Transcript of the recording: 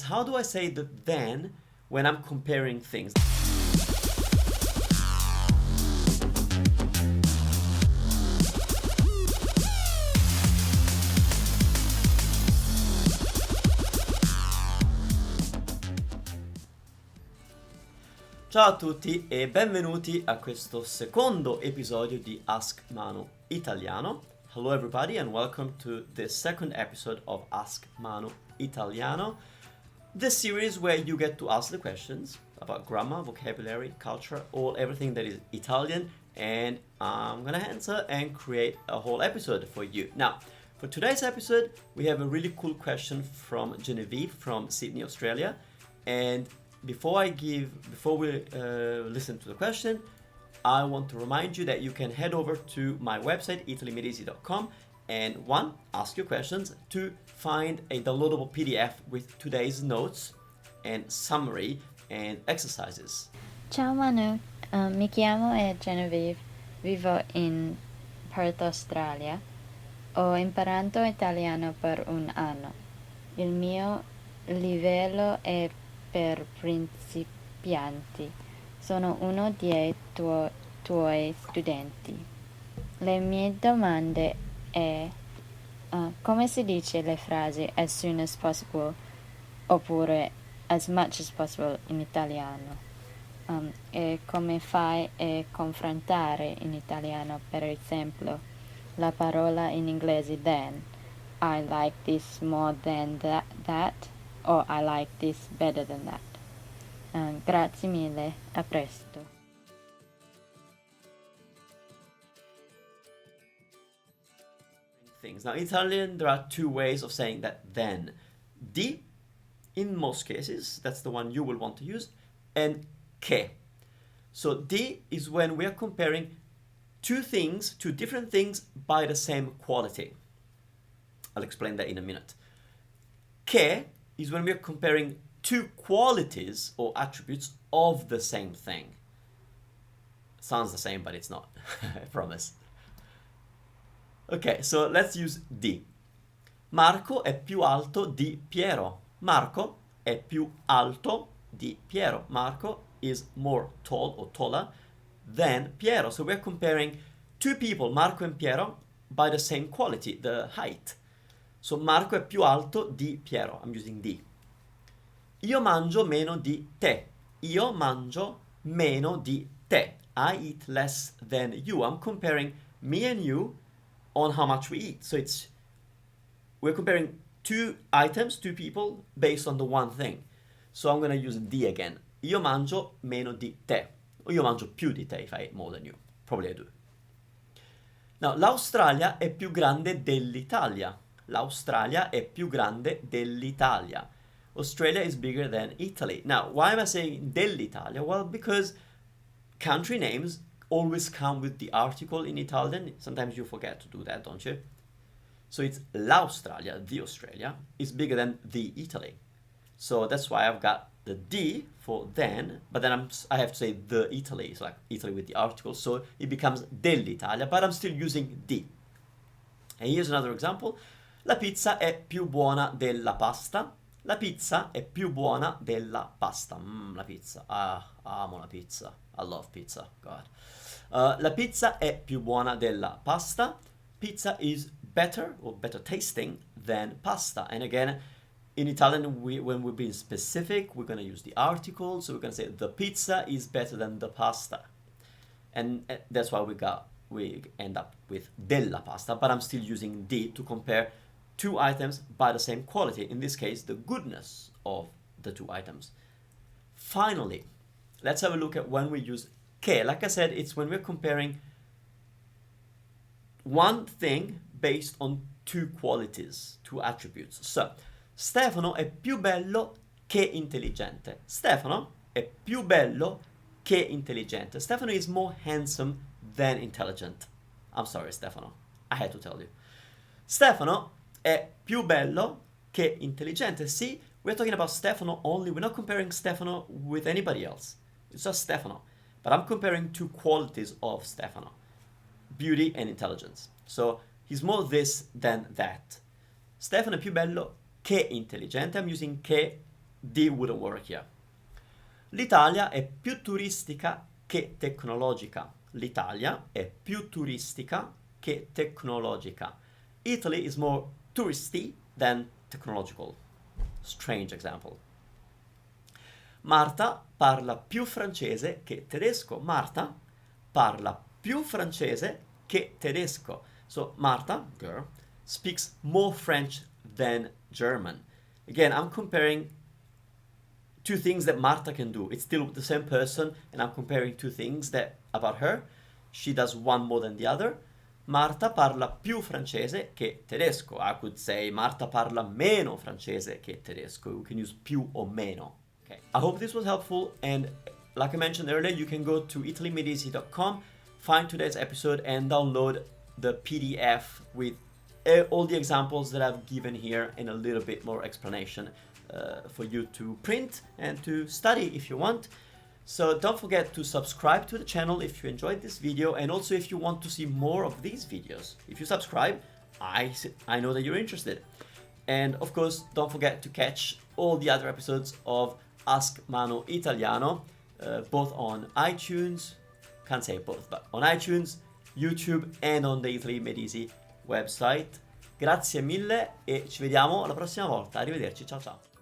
how do I say the then when I'm comparing things? Ciao a tutti e benvenuti a questo secondo episodio di Ask Manu Italiano. Hello everybody and welcome to the second episode of Ask Manu Italiano, the series where you get to ask the questions about grammar, vocabulary, culture, everything that is Italian, and I'm gonna answer and create a whole episode for you. Now, for today's episode, we have a really cool question from Genevieve from Sydney, Australia, and before we listen to the question, I want to remind you that you can head over to my website, italymade.com, and 1, ask your questions, 2, find a downloadable PDF with today's notes and summary and exercises. Ciao Manu, mi chiamo Genevieve, vivo in Perth, Australia. Ho imparato italiano per un anno. Il mio livello è per principianti. Sono uno dei tuoi studenti. Le mie domande è come si dice le frasi as soon as possible oppure as much as possible in italiano? E come fai a confrontare in italiano, per esempio, la parola in inglese then? I like this more than that. Or I like this better than that. Grazie mille, a presto. Things. Now, in Italian, there are 2 ways of saying that then. Di, in most cases, that's the one you will want to use, and che. So, di is when we are comparing 2 different things by the same quality. I'll explain that in a minute. Che is when we're comparing 2 qualities or attributes of the same thing. Sounds the same, but it's not. I promise. Okay, so let's use di. Marco è più alto di Piero. Marco è più alto di Piero. Marco is more tall or taller than Piero. So we're comparing 2 people, Marco and Piero, by the same quality, the height. So Marco è più alto di Piero. I'm using di. Io mangio meno di te. Io mangio meno di te. I eat less than you. I'm comparing me and you on how much we eat. So we're comparing 2 items, 2 people, based on the one thing. So I'm going to use di again. Io mangio meno di te. Or io mangio più di te if I eat more than you. Probably I do. Now, l'Australia è più grande dell'Italia. L'Australia è più grande dell'Italia. Australia is bigger than Italy. Now, why am I saying dell'Italia? Well, because country names always come with the article in Italian. Sometimes you forget to do that, don't you? So it's l'Australia, the Australia, is bigger than the Italy. So that's why I've got the di for then, but then I have to say the Italy. It's like Italy with the article, so it becomes dell'Italia, but I'm still using di. And here's another example. La pizza è più buona della pasta. La pizza è più buona della pasta. La pizza. Amo la pizza. I love pizza. God. La pizza è più buona della pasta. Pizza is better or better tasting than pasta. And again, in Italian, when we're being specific, we're going to use the article. So we're going to say the pizza is better than the pasta. And that's why we end up with della pasta. But I'm still using di to compare 2 items by the same quality. In this case, the goodness of the 2 items. Finally, let's have a look at when we use che. Like I said, it's when we're comparing one thing based on 2 qualities, 2 attributes. So, Stefano è più bello che intelligente. Stefano è più bello che intelligente. Stefano is more handsome than intelligent. I'm sorry, Stefano. I had to tell you. Stefano è più bello che intelligente. See, we're talking about Stefano only. We're not comparing Stefano with anybody else. It's just Stefano. But I'm comparing 2 qualities of Stefano. Beauty and intelligence. So, he's more this than that. Stefano è più bello che intelligente. I'm using che D wouldn't work here. L'Italia è più turistica che tecnologica. L'Italia è più turistica che tecnologica. Italy is more touristy than technological. Strange example. Marta parla più francese che tedesco. Marta parla più francese che tedesco. So Marta, girl, speaks more French than German. Again, I'm comparing two things that Marta can do. It's still the same person, and I'm comparing two things that about her. She does one more than the other. Marta parla più francese che tedesco. I could say Marta parla meno francese che tedesco. We can use più o meno. Okay. I hope this was helpful, and like I mentioned earlier, you can go to italymedisi.com, find today's episode, and download the PDF with all the examples that I've given here and a little bit more explanation for you to print and to study if you want. So don't forget to subscribe to the channel if you enjoyed this video, and also if you want to see more of these videos. If you subscribe, I know that you're interested. And of course, don't forget to catch all the other episodes of Ask Manu Italiano, both on iTunes, can't say both, but on iTunes, YouTube, and on the Italy Medisi website. Grazie mille e ci vediamo la prossima volta. Arrivederci, ciao ciao.